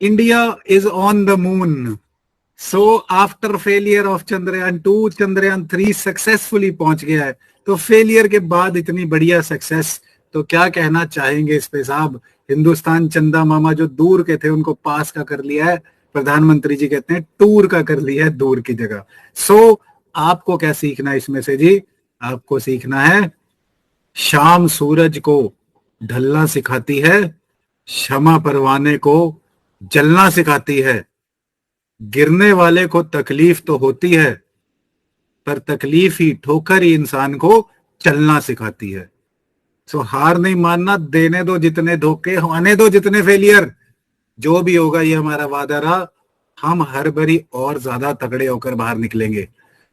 India is on the moon. So after failure of Chandrayaan 2, Chandrayaan 3 successfully पहुंच गया है. तो फेलियर के बाद इतनी बढ़िया सक्सेस, तो क्या कहना चाहेंगे इस पे साहब? हिंदुस्तान चंदा मामा जो दूर के थे उनको पास का कर लिया है. प्रधानमंत्री जी कहते हैं टूर का कर लिया है दूर की जगह. सो आपको क्या सीखना है इसमें से जी? आपको सीखना है शाम सूरज को ढलना सिखाती है, क्षमा परवाने को जलना सिखाती है, गिरने वाले को तकलीफ तो होती है पर तकलीफ ही, ठोकर ही इंसान को चलना सिखाती है. सो हार नहीं मानना, देने दो जितने धोखे, आने दो जितने फेलियर, जो भी होगा ये हमारा वादा रहा. हम हर बारी और ज्यादा तगड़े होकर बाहर निकलेंगे.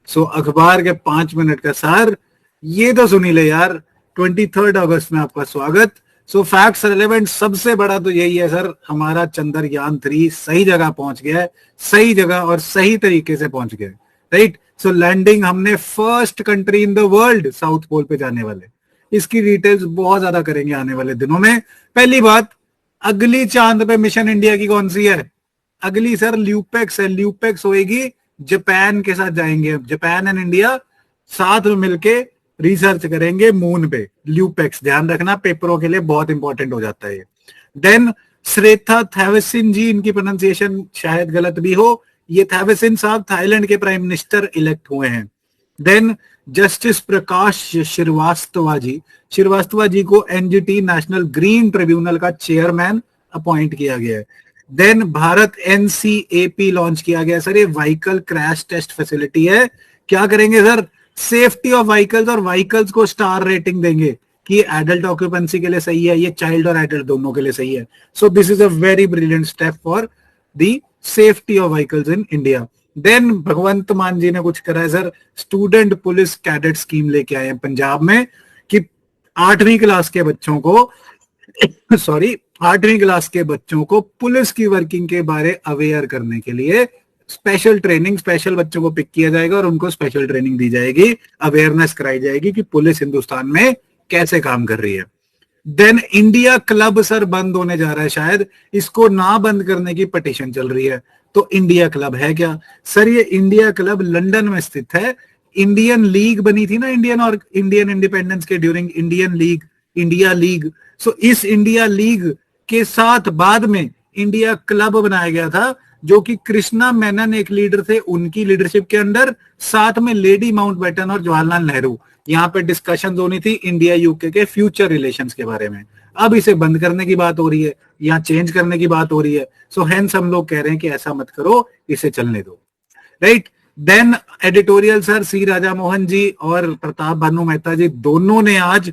सो अखबार के 5 मिनट का सार ये तो सुनी ले यार. 23 अगस्त में आपका स्वागत. सो फैक्ट्स रेलेवेंट सबसे बड़ा तो यही है सर, हमारा चंद्रयान 3 सही जगह पहुंच गया है, सही जगह और सही तरीके से पहुंच गया है. राइट. सो लैंडिंग हमने first country in the world South Pole पे जाने वाले. इसकी डिटेल्स बहुत ज्यादा करेंगे आने वाले दिनों में. पहली बात, अगली चांद पे मिशन इंडिया की कौन सी है? अगली सर ल्यूपेक्स है. ल्यूपेक्स होएगी, जापान के साथ जाएंगे. जापान एंड इंडिया साथ में मिलके रिसर्च करेंगे मून पे. ल्यूपेक्स ध्यान रखना, पेपरों के लिए बहुत इंपॉर्टेंट हो जाता है. देन श्रेथा थैवेसिन जी, इनकी प्रोनाउंसिएशन शायद गलत भी हो, ये थैवेसिन साहब थाईलैंड के प्राइम मिनिस्टर इलेक्ट हुए हैं. देन जस्टिस प्रकाश श्रीवास्तव जी को एनजीटी नेशनल ग्रीन ट्रिब्यूनल का चेयरमैन अपॉइंट किया गया है. देन भारत एनसीएपी लॉन्च किया गया सर. ये व्हीकल क्रैश टेस्ट फैसिलिटी है. क्या करेंगे सर? सेफ्टी ऑफ व्हीकल्स, और व्हीकल्स को स्टार रेटिंग देंगे कि एडल्ट ऑक्यूपेंसी के लिए सही है, ये चाइल्ड और एडल्ट दोनों के लिए सही है. So this is a very brilliant step for the safety of vehicles in India. Then Bhagwant Mann ji ने कुछ करा है sir, student police cadet scheme लेके आए हैं पंजाब में कि 8वीं क्लास के बच्चों को सॉरी 8वीं क्लास के बच्चों को पुलिस की वर्किंग के बारे अवेयर करने के लिए स्पेशल ट्रेनिंग, स्पेशल बच्चों को पिक किया जाएगा और उनको स्पेशल ट्रेनिंग दी जाएगी, अवेयरनेस कराई जाएगी कि पुलिस हिंदुस्तान में कैसे काम कर रही है. देन इंडिया क्लब सर बंद होने जा रहा है शायद, इसको ना बंद करने की पिटीशन चल रही है. तो इंडिया क्लब है क्या सर? ये इंडिया क्लब लंदन में स्थित है. इंडियन लीग बनी थी ना इंडियन और इंडियन इंडिपेंडेंस के during, Indian league, India league. So इस इंडिया लीग के साथ बाद में इंडिया क्लब बनाया गया था, जो कि कृष्णा मेनन एक लीडर थे, उनकी लीडरशिप के अंडर, साथ में लेडी माउंटबेटन और जवाहरलाल नेहरू. यहाँ पे डिस्कशन होनी थी इंडिया यूके के फ्यूचर रिलेशंस के बारे में. अब इसे बंद करने की बात हो रही है, यहाँ चेंज करने की बात हो रही है. सो हेंस हम लोग कह रहे हैं कि ऐसा मत करो, इसे चलने दो. राइट. देन एडिटोरियल सर, सी राजा मोहन जी और प्रताप भानु मेहता जी दोनों ने आज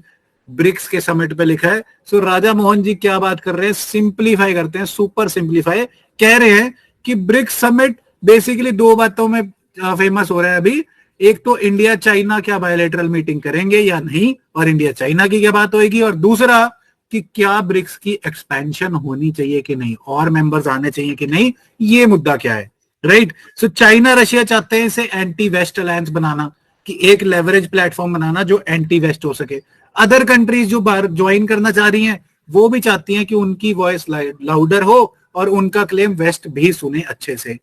ब्रिक्स के समिट पे लिखा है. सो राजा मोहन जी क्या बात कर रहे हैं? सिंप्लीफाई करते हैं, सुपर सिंप्लीफाई. कह रहे हैं कि ब्रिक्स समिट बेसिकली 2 बातों में फेमस हो रहा है अभी. एक तो इंडिया चाइना क्या बायलैटरल मीटिंग करेंगे या नहीं, और इंडिया चाइना की क्या बात होगी, और दूसरा कि क्या ब्रिक्स की एक्सपेंशन होनी चाहिए कि नहीं, और मेंबर्स आने चाहिए कि नहीं, ये मुद्दा क्या है. राइट. सो चाइना रशिया चाहते हैं इसे एंटी वेस्ट अलायंस बनाना, कि एक लेवरेज प्लेटफॉर्म बनाना जो एंटी वेस्ट हो सके. अदर कंट्रीज जो बाहर ज्वाइन करना चाह रही हैं वो भी चाहती हैं कि उनकी वॉइस लाउडर हो और उनका क्लेम वेस्ट भी सुने अच्छे से.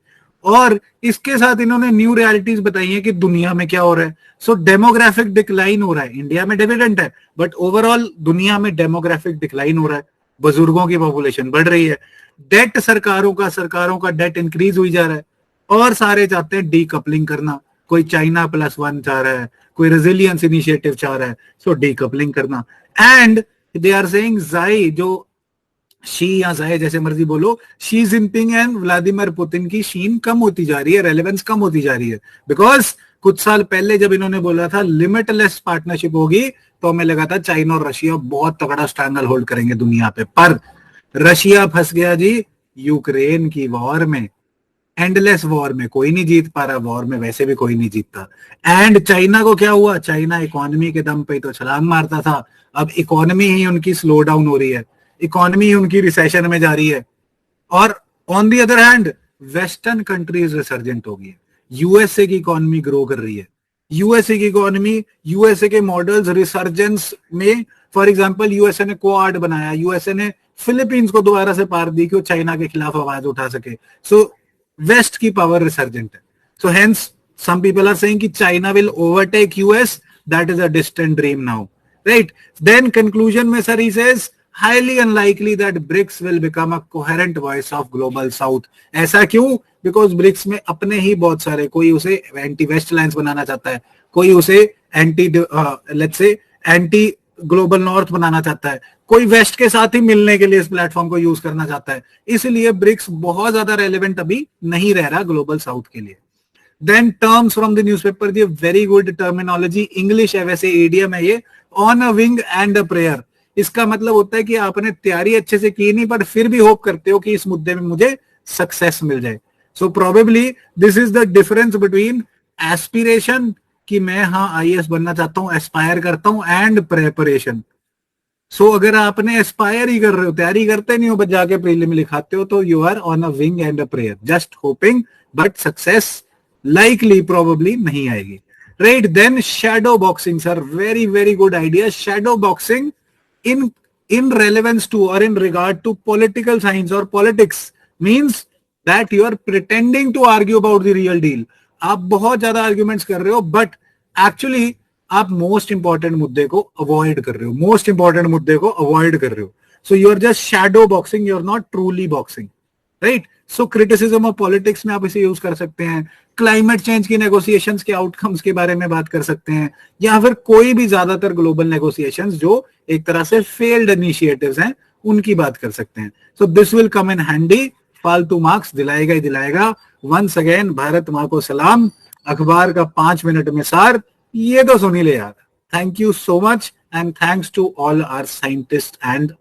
और इसके साथ इन्होंने न्यू रियलिटीज बताई हैं कि दुनिया में क्या हो रहा है. सो डेमोग्राफिक डिक्लाइन हो रहा है. इंडिया में डिविडेंड है बट ओवरऑल दुनिया में डेमोग्राफिक डिक्लाइन हो रहा है. बुजुर्गों की पॉपुलेशन बढ़ रही है. डेट सरकारों का डेट इंक्रीज हुई जा रहा है. और सारे चाहते हैं डीकपलिंग करना. कोई चाइना +1 चाह रहा है, कोई रेजिलियंस इनिशिएटिव चाह रहा है. सो डीकपलिंग करना. एंड दे आर सेइंग जाई, जो शी या जाए जैसे मर्जी बोलो, Xi Jinping and Vladimir Putin की शीन कम होती जा रही है, रेलेवेंस कम होती जा रही है. बिकॉज कुछ साल पहले जब इन्होंने बोला था लिमिटलेस पार्टनरशिप होगी, तो हमें लगा था चाइना और रशिया बहुत तगड़ा स्ट्रैंगल होल्ड करेंगे दुनिया पे. पर रशिया फंस गया जी यूक्रेन की वॉर में, एंडलेस वॉर में. कोई नहीं जीत पा रहा वॉर में, वैसे भी कोई नहीं जीतता. एंड चाइना को क्या हुआ? चाइना इकोनॉमी के दम पे तो छलांग मारता था, अब इकोनॉमी ही उनकी स्लो डाउन हो रही है, इकोनॉमी ही उनकी रिसेशन में जा रही है. और on the other hand western countries resurgent हो गई है. यूएसए की इकोनॉमी ग्रो कर रही है. यूएसए की इकोनॉमी, यूएसए के मॉडल्स रिसर्जेंस में फॉर एग्जाम्पल यूएसए ने क्वाड बनाया, यूएसए ने फिलीपींस को दोबारा से पार दी कि वो चाइना के खिलाफ आवाज उठा सके. सो वेस्ट की पावर रिसर्जेंट है. So hence some people are saying कि China will overtake US. That is a distant dream now, right? Then conclusion में sir he says highly unlikely that BRICS will become a coherent voice of global South. ऐसा क्यों? Because BRICS में अपने ही बहुत सारे, कोई उसे एंटी वेस्ट अलायंस बनाना चाहता है, कोई उसे एंटी लेट्स से एंटी ग्लोबल नॉर्थ बनाना चाहता है, कोई वेस्ट के साथ ही मिलने के लिए इस प्लेटफॉर्म को यूज करना चाहता है. इसलिए ब्रिक्स बहुत ज्यादा रेलेवेंट अभी नहीं रह रहा ग्लोबल साउथ के लिए. Then terms from the newspaper, ये very good terminology, English है वैसे, idiom है ये, on a wing and a prayer. इसका मतलब होता है कि आपने तैयारी अच्छे से की नहीं, पर फिर भी होप करते हो कि इस मुद्दे में मुझे सक्सेस मिल जाए. So probably this is the difference between aspiration कि मैं हाँ IAS बनना चाहता हूँ, aspire करता हूँ, and preparation. So अगर आपने aspire ही कर रहे हो, तैयारी करते नहीं हो, बस जाके प्रीलिम लिखाते हो, तो you are on a wing and a prayer, just hoping, but success likely probably नहीं आएगी. Right? Then shadow boxing, sir, very very good idea. Shadow boxing in relevance to or in regard to political science or politics means that you are pretending to argue about the real deal. आप बहुत ज्यादा arguments कर रहे हो, but actually आप most important मुद्दे को avoid कर रहे हो, मोस्ट इंपॉर्टेंट मुद्दे को अवॉइड कर रहे हो. So you are just shadow boxing, you are not truly boxing. Right? So criticism of politics में आप इसे यूज कर सकते हैं, क्लाइमेट चेंज की नेगोशिएशंस के आउटकम्स के बारे में बात कर सकते हैं, या फिर कोई भी ज्यादातर ग्लोबल नेगोशिएशंस जो एक तरह से फेल्ड इनिशिएटिव्स हैं उनकी बात कर सकते हैं. So this will come in handy. फालतू मार्क्स दिलाएगा ही दिलाएगा. वंस अगेन भारत माँ को सलाम. अखबार का 5 मिनट में सार ये तो सुनी ले यार. Thank you so much and thanks to all our scientist and